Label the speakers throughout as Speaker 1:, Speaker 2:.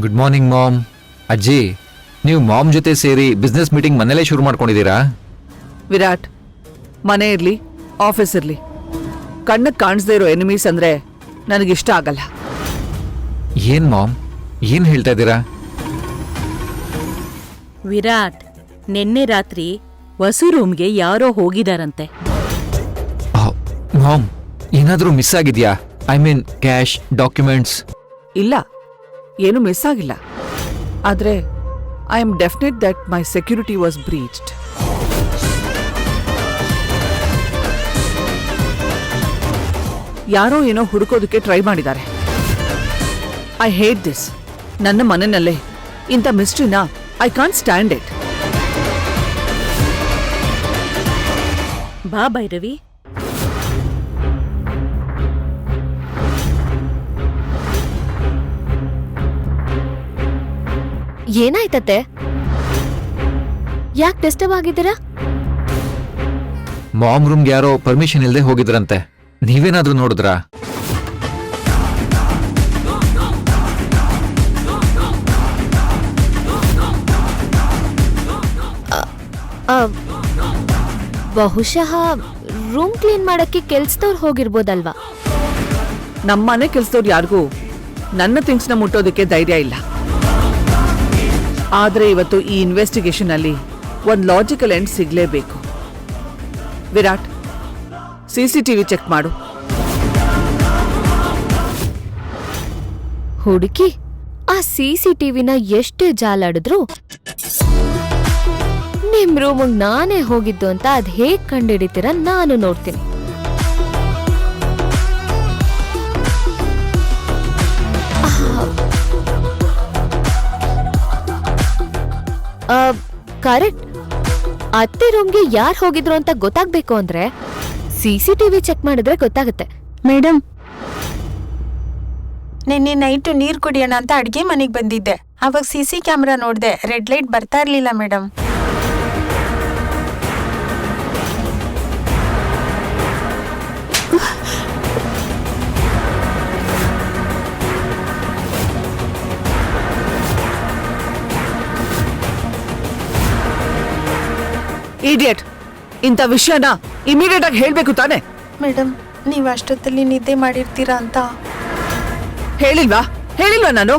Speaker 1: Good morning ma'am. ಅಜ್ಜಿ, ನೀವು ma'am ಜೊತೆ ಸೇರಿ ಬಿಸ್ನೆಸ್ ಮೀಟಿಂಗ್ ಮನೇಲೇ ಶುರು ಮಾಡ್ಕೊಂಡಿದ್ದೀರಾ?
Speaker 2: ವಿರಾಟ್, ಮನೆ ಇರ್ಲಿ ಆಫೀಸ್ ಇರ್ಲಿ, ಕಣ್ಣಕ್ಕೆ ಕಾಣಿಸ್ದೇ ಇರೋ ಎನಿಮೀಸ್ ಅಂದ್ರೆ ನನಗಿಷ್ಟ ಆಗಲ್ಲ.
Speaker 1: ಏನ್ ಮಾಮ್, ಏನ್ ಹೇಳ್ತಾ ಇದ್ದೀರಾ?
Speaker 3: ವಿರಾಟ್, ನಿನ್ನೆ ರಾತ್ರಿ ವಸು ರೂಮ್ಗೆ ಯಾರೋ ಹೋಗಿದಾರಂತೆ.
Speaker 1: ಮಾಮ್, ಏನಾದ್ರೂ ಮಿಸ್ ಆಗಿದ್ಯಾ? I mean cash, documents?
Speaker 2: ಇಲ್ಲ, ಏನು ಮಿಸ್ ಆಗಿಲ್ಲ. ಆದ್ರೆ I am definite that my security was breached. ಯಾರೋ ಏನೋ ಹುಡುಕೋದಕ್ಕೆ ಟ್ರೈ ಮಾಡಿದ್ದಾರೆ. I hate this. ನನ್ನ ಮನೆಯಲ್ಲೇ ಇಂಥ ಮಿಸ್ಟ್ರಿನ ಐ ಕಾಂಟ್ ಸ್ಟ್ಯಾಂಡ್ ಇಟ್.
Speaker 3: ಬಾ ಭೈರವಿ.
Speaker 4: ಏನಾಯ್ತತ್ತೆ? ಯಾಕೆ ಡಿಸ್ಟರ್ಬ್ ಆಗಿದ್ದೀರಾ?
Speaker 1: ಮಾಮ್ ರೂಮ್ಗೆ ಯಾರೋ ಪರ್ಮಿಷನ್ ಇಲ್ಲದೆ ಹೋಗಿದ್ರಂತೆ. ನೀವೇನಾದ್ರೂ ನೋಡಿದ್ರಾ?
Speaker 4: ಬಹುಶಃ ರೂಮ್ ಕ್ಲೀನ್ ಮಾಡಕ್ಕೆ ಕೆಲ್ಸದವ್ರು ಹೋಗಿರ್ಬೋದಲ್ವಾ?
Speaker 2: ನಮ್ಮನೆ ಕೆಲ್ಸದವ್ರು ಯಾರಿಗೂ ನನ್ನ ಥಿಂಗ್ಸ್ನ ಮುಟ್ಟೋದಕ್ಕೆ ಧೈರ್ಯ ಇಲ್ಲ. ಆದ್ರೆ ಇವತ್ತು ಈ ಇನ್ವೆಸ್ಟಿಗೇಷನ್ ಅಲ್ಲಿ ಒಂದು ಲಾಜಿಕಲ್ ಎಂಡ್ ಸಿಗ್ಲೇಬೇಕು. ವಿರಾಟ್, ಸಿಸಿಟಿವಿ ಚೆಕ್ ಮಾಡು.
Speaker 4: ಹುಡುಕಿ, ಆ ಸಿಸಿಟಿವಿನ ಎಷ್ಟೇ ಜಾಲಾಡಿದ್ರು ನಿಮ್ ರೂಮಿಗೆ ನಾನೇ ಹೋಗಿದ್ದು ಅಂತ ಅದ್ ಹೇಗ್ ಕಂಡಿಡಿತೀರ ನಾನು ನೋಡ್ತೀನಿ. ಕರೆಕ್ಟ್. ಅತ್ತೆ ರೂಮ್ಗೆ ಯಾರು ಹೋಗಿದ್ರು ಅಂತ ಗೊತ್ತಾಗ್ಬೇಕು ಅಂದ್ರೆ ಸಿಸಿಟಿವಿ ಚೆಕ್ ಮಾಡಿದ್ರೆ ಗೊತ್ತಾಗುತ್ತೆ.
Speaker 5: ಮೇಡಮ್, ನಿನ್ನೆ ನೈಟ್ ನೀರ್ ಕುಡಿಯೋಣ ಅಂತ ಅಡ್ಗೆ ಮನೆಗೆ ಬಂದಿದ್ದೆ. ಅವಾಗ ಸಿಸಿ ಕ್ಯಾಮ್ರಾ ನೋಡ್ದೆ, ರೆಡ್ ಲೈಟ್ ಬರ್ತಾ ಇರ್ಲಿಲ್ಲ ಮೇಡಮ್.
Speaker 2: ಇಡಿಯಟ್, ಇಂಥ ವಿಷಯನ ಇಮಿಡಿಯೇಟ್ ಆಗಿ ಹೇಳ್ಬೇಕು ತಾನೆ?
Speaker 5: ಮೇಡಮ್, ನೀವ್ ಅಷ್ಟೊತ್ತಲ್ಲಿ ನಿದ್ದೆ ಮಾಡಿರ್ತೀರಾ ಅಂತ.
Speaker 2: ಹೇಳಿಲ್ವಾ ನಾನು?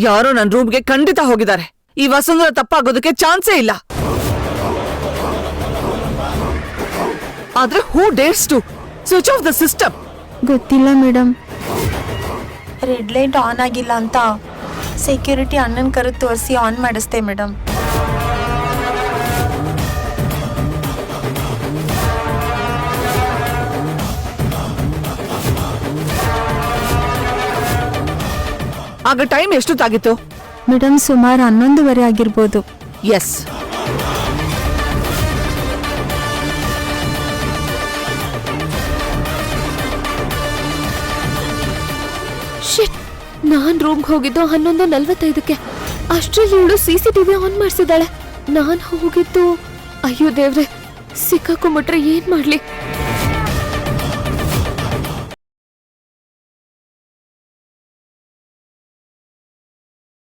Speaker 2: ಯಾರೋ ನನ್ನ ರೂಮ್ಗೆ ಖಂಡಿತ ಹೋಗಿದ್ದಾರೆ. ಈ ವಸುಂಧರ ತಪ್ಪಾಗೋದಕ್ಕೆ ಚಾನ್ಸೇ ಇಲ್ಲ. ಆದ್ರೆ who dares to switch off the system?
Speaker 5: ಗೊತ್ತಿಲ್ಲ ಮೇಡಮ್. ರೆಡ್ ಲೈಟ್ ಆನ್ ಆಗಿಲ್ಲ ಅಂತ ಸೆಕ್ಯೂರಿಟಿ ಅಣ್ಣನ್ ಕರೆದು ತೋರಿಸಿ ಆನ್ ಮಾಡಿಸ್ದೆ ಮೇಡಮ್.
Speaker 2: ಆಗ ಟೈಮ್ ಎಷ್ಟೊತ್ತಾಗಿತ್ತು?
Speaker 5: ಮೇಡಮ್, ಸುಮಾರು 11:30 ಆಗಿರ್ಬೋದು.
Speaker 2: ಎಸ್.
Speaker 4: ಶಿಟ್, ನಾನ್ ರೂಮ್ಗೆ ಹೋಗಿದ್ದು 11:45ಕ್ಕೆ. ಅಷ್ಟ್ರಲ್ಲಿ ಇವಳು ಸಿಸಿಟಿವಿ ಆನ್ ಮಾಡಿಸಿದಾಳೆ. ನಾನ್ ಹೋಗಿದ್ದು, ಅಯ್ಯೋ ದೇವ್ರೆ, ಸಿಕ್ಕಾಕೊಂಬಿಟ್ರೆ ಏನ್ ಮಾಡ್ಲಿ?